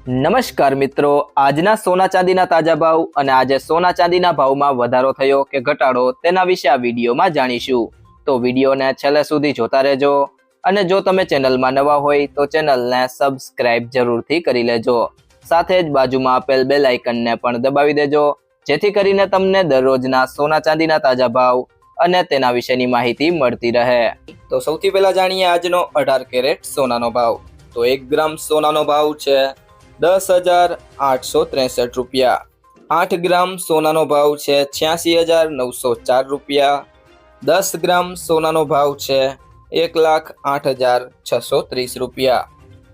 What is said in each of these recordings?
નમસ્કાર મિત્રો, આજના સોના ચાંદીના તાજા ભાવ અને આજે સોના ચાંદીના ભાવમાં વધારો થયો કે ઘટાડો તેના વિશે આ વિડીયોમાં જાણીશું। તો વિડીયોને છેલ્લે સુધી જોતા રહેજો અને જો તમે ચેનલમાં નવા હોય તો ચેનલને સબસ્ક્રાઇબ જરૂરથી કરી લેજો। સાથે જ બાજુમાં આપેલ બેલ આઇકનને પણ દબાવી દેજો જેથી કરીને તમને દરરોજના સોના ચાંદીના તાજા ભાવ અને તેના વિશેની માહિતી મળતી રહે। તો સૌથી પહેલા જાણીએ આજનો 18 કેરેટ સોનાનો ભાવ। તો 1 ગ્રામ સોનાનો ભાવ છે 10,863 રૂપિયા। 8 ગ્રામ સોનાનો ભાવ છે 86,904 રૂપિયા। 10 ગ્રામ સોનાનો ભાવ છે 1,08,630 રૂપિયા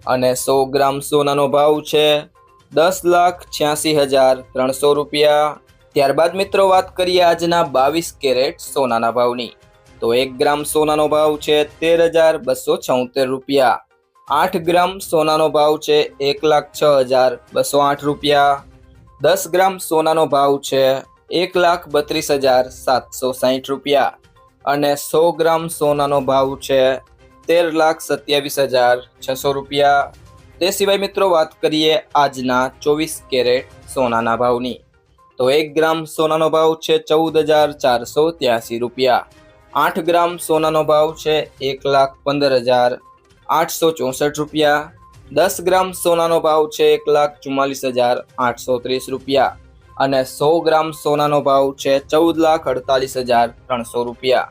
અને 100 ગ્રામ સોનાનો ભાવ છે 10,86,300 રૂપિયા। ત્યારબાદ મિત્રો વાત કરીએ આજના 22 કેરેટ સોનાના ભાવની। તો 1 ગ્રામ સોનાનો ભાવ છે 13,276 રૂપિયા। 8 ગ્રામ સોનાનો ભાવ છે 1,06,208 રૂપિયા। 10 ગ્રામ સોનાનો ભાવ છે 1,32,760 રૂપિયા અને 100 ગ્રામ સોનાનો ભાવ છે 13,27,600 રૂપિયા। તે સિવાય મિત્રો વાત કરીએ આજના 24 કેરેટ સોનાના ભાવની। તો 1 ગ્રામ સોનાનો ભાવ છે 14,483 રૂપિયા। 8 ગ્રામ સોનાનો ભાવ છે 1,15,864 રૂપિયા। 10 ગ્રામ સોનાનો ભાવ છે 1,44,830 રૂપિયા અને 100 ગ્રામ સોનાનો ભાવ છે 14,48,300 રૂપિયા।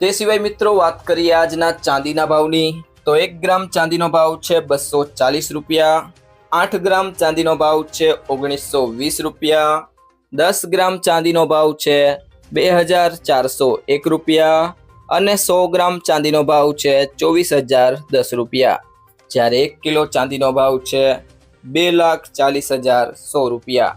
તે સિવાય મિત્રો વાત કરીએ આજના ચાંદીના ભાવની। તો 1 ગ્રામ ચાંદીનો ભાવ છે 240 રૂપિયા। 8 ગ્રામ ચાંદીનો ભાવ છે 1,920 રૂપિયા। 10 ગ્રામ ચાંદીનો ભાવ છે 2,401 રૂપિયા અને 100 ગ્રામ ચાંદીનો ભાવ છે 24,010 રૂપિયા। જ્યારે 1 કિલો ચાંદીનો ભાવ છે 2,40,100 રૂપિયા।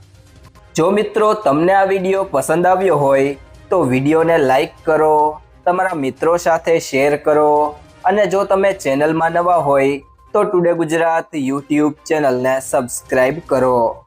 જો મિત્રો તમને આ વિડીયો પસંદ આવ્યો હોય તો વિડીયોને લાઈક કરો, તમારા મિત્રો સાથે શેર કરો અને જો તમે ચેનલમાં નવા હોય તો ટુડે ગુજરાત યુટ્યુબ ચેનલને સબસ્ક્રાઈબ કરો।